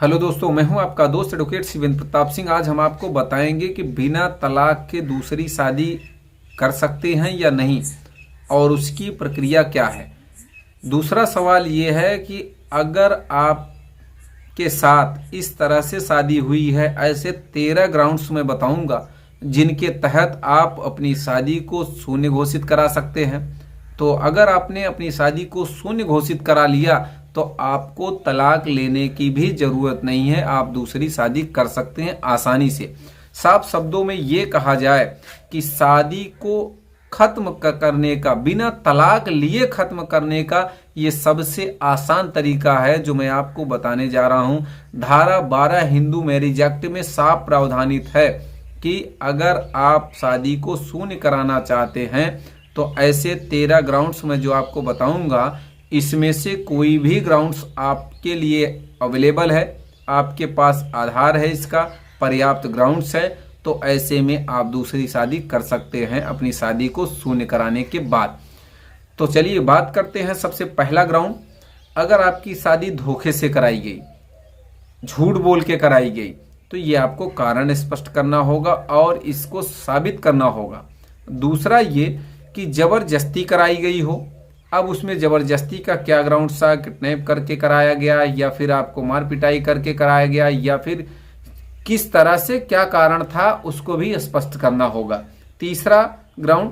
Hello दोस्तों, मैं हूं आपका दोस्त एडवोकेट शिवेंद्र प्रताप सिंह। आज हम आपको बताएंगे कि बिना तलाक के दूसरी शादी कर सकते हैं या नहीं और उसकी प्रक्रिया क्या है। दूसरा सवाल ये है कि अगर आप के साथ इस तरह से शादी हुई है, ऐसे 13 ग्राउंड्स मैं बताऊंगा जिनके तहत आप अपनी शादी को शून्य घोषित करा सकते हैं। तो अगर आपने अपनी शादी को शून्य घोषित करा लिया तो आपको तलाक लेने की भी जरूरत नहीं है, आप दूसरी शादी कर सकते हैं आसानी से। साफ शब्दों में ये कहा जाए कि शादी को खत्म करने का, बिना तलाक लिए खत्म करने का ये सबसे आसान तरीका है जो मैं आपको बताने जा रहा हूं। धारा 12 हिंदू मैरिज एक्ट में साफ प्रावधानित है कि अगर आप शादी को शून्य कराना चाहते हैं तो ऐसे 13 ग्राउंड्स में जो आपको बताऊंगा, इसमें से कोई भी ग्राउंड्स आपके लिए अवेलेबल है, आपके पास आधार है, इसका पर्याप्त ग्राउंड्स है, तो ऐसे में आप दूसरी शादी कर सकते हैं अपनी शादी को शून्य कराने के बाद। तो चलिए बात करते हैं। सबसे पहला ग्राउंड, अगर आपकी शादी धोखे से कराई गई, झूठ बोल के कराई गई, तो ये आपको कारण स्पष्ट करना होगा और इसको साबित करना होगा। दूसरा ये कि जबरदस्ती कराई गई हो। अब उसमें जबरदस्ती का क्या ग्राउंड था, किडनैप करके कराया गया या फिर आपको मार पिटाई करके कराया गया या फिर किस तरह से क्या कारण था, उसको भी स्पष्ट करना होगा। तीसरा ग्राउंड,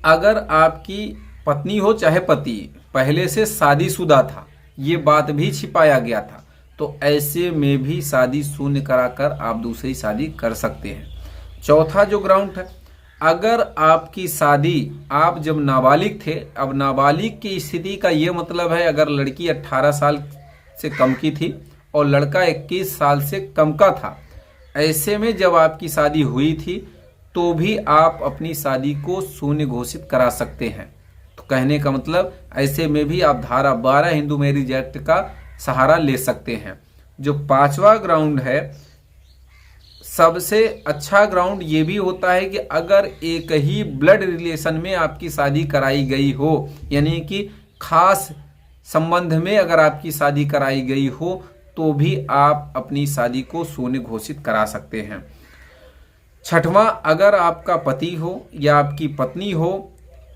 अगर आपकी पत्नी हो चाहे पति पहले से शादीशुदा था, ये बात भी छिपाया गया था, तो ऐसे में भी शादी शून्य कराकर आप दूसरी शादी कर सकते हैं। चौथा जो ग्राउंड है, अगर आपकी शादी आप जब नाबालिग थे, अब नाबालिग की स्थिति का ये मतलब है अगर लड़की 18 साल से कम की थी और लड़का 21 साल से कम का था, ऐसे में जब आपकी शादी हुई थी तो भी आप अपनी शादी को शून्य घोषित करा सकते हैं। तो कहने का मतलब ऐसे में भी आप धारा 12 हिंदू मैरिज एक्ट का सहारा ले सकते हैं। जो पांचवा ग्राउंड है, सबसे अच्छा ग्राउंड ये भी होता है कि अगर एक ही ब्लड रिलेशन में आपकी शादी कराई गई हो, यानी कि खास संबंध में अगर आपकी शादी कराई गई हो, तो भी आप अपनी शादी को शून्य घोषित करा सकते हैं। छठवां, अगर आपका पति हो या आपकी पत्नी हो,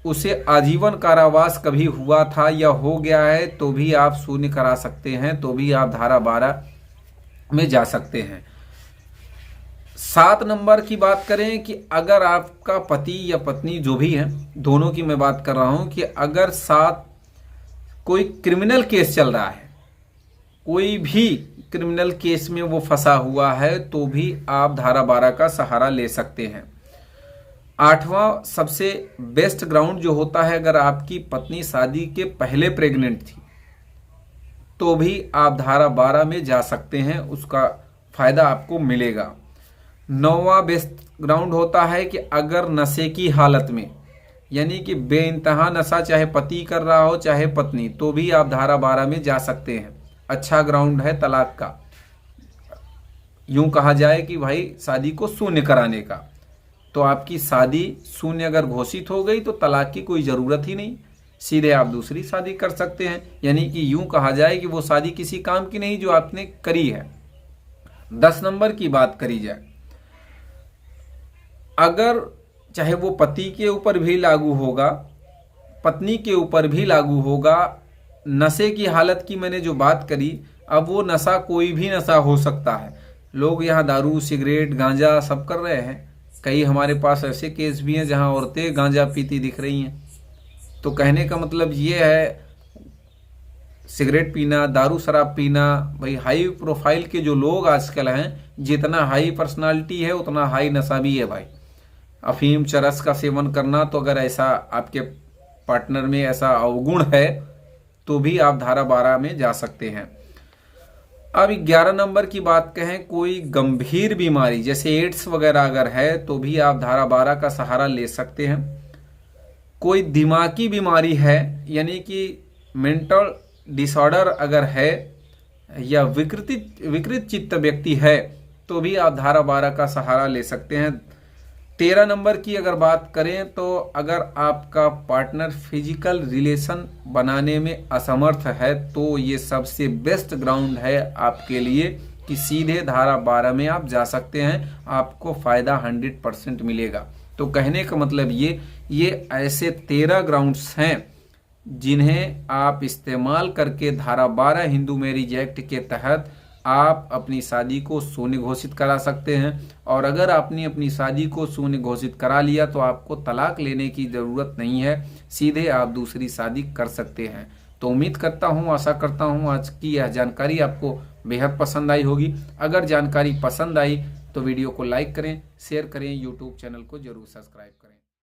उसे आजीवन कारावास कभी हुआ था या हो गया है, तो भी आप शून्य करा सकते हैं, तो भी आप धारा 12 में जा सकते हैं। 7 नंबर की बात करें कि अगर आपका पति या पत्नी जो भी है, दोनों की मैं बात कर रहा हूं, कि अगर साथ कोई क्रिमिनल केस चल रहा है, कोई भी क्रिमिनल केस में वो फंसा हुआ है, तो भी आप धारा 12 का सहारा ले सकते हैं। 8वां सबसे बेस्ट ग्राउंड जो होता है, अगर आपकी पत्नी शादी के पहले प्रेग्नेंट थी तो भी आप धारा 12 में जा सकते हैं, उसका फायदा आपको मिलेगा। 9वां बेस्ट ग्राउंड होता है कि अगर नशे की हालत में, यानी कि बेइंतहा नशा चाहे पति कर रहा हो चाहे पत्नी, तो भी आप धारा 12 में जा सकते हैं। अच्छा ग्राउंड है तलाक का, यूं कहा जाए कि भाई शादी को शून्य कराने का। तो आपकी शादी शून्य अगर घोषित हो गई तो तलाक की कोई ज़रूरत ही नहीं, सीधे आप दूसरी शादी कर सकते हैं। यानी कि यूं कहा जाए कि वो शादी किसी काम की नहीं जो आपने करी है। 10 नंबर की बात करी जाए, अगर चाहे वो पति के ऊपर भी लागू होगा, पत्नी के ऊपर भी लागू होगा, नशे की हालत की मैंने जो बात करी, अब वो नशा कोई भी नशा हो सकता है। लोग यहाँ दारू, सिगरेट, गांजा सब कर रहे हैं। कई हमारे पास ऐसे केस भी हैं जहाँ औरतें गांजा पीती दिख रही हैं। तो कहने का मतलब ये है, सिगरेट पीना, दारू शराब पीना, भाई हाई प्रोफाइल के जो लोग आजकल हैं, जितना हाई पर्सनालिटी है उतना हाई नशा भी है भाई। अफीम, चरस का सेवन करना, तो अगर ऐसा आपके पार्टनर में ऐसा अवगुण है तो भी आप धारा 12 में जा सकते हैं। अब 11 नंबर की बात कहें, कोई गंभीर बीमारी जैसे एड्स वगैरह अगर है तो भी आप धारा 12 का सहारा ले सकते हैं। कोई दिमागी बीमारी है, यानी कि मेंटल डिसऑर्डर अगर है या विकृत चित्त व्यक्ति है, तो भी आप धारा 12 का सहारा ले सकते हैं। 13 नंबर की अगर बात करें तो अगर आपका पार्टनर फिजिकल रिलेशन बनाने में असमर्थ है तो ये सबसे बेस्ट ग्राउंड है आपके लिए कि सीधे धारा 12 में आप जा सकते हैं, आपको फायदा 100% मिलेगा। तो कहने का मतलब ये ऐसे 13 ग्राउंड्स हैं जिन्हें आप इस्तेमाल करके धारा 12 हिंदू मैरिज एक्ट के तहत आप अपनी शादी को शून्य घोषित करा सकते हैं। और अगर आपने अपनी शादी को शून्य घोषित करा लिया तो आपको तलाक लेने की ज़रूरत नहीं है, सीधे आप दूसरी शादी कर सकते हैं। तो उम्मीद करता हूँ, आशा करता हूँ आज की यह जानकारी आपको बेहद पसंद आई होगी। अगर जानकारी पसंद आई तो वीडियो को लाइक करें, शेयर करें, यूट्यूब चैनल को जरूर सब्सक्राइब करें।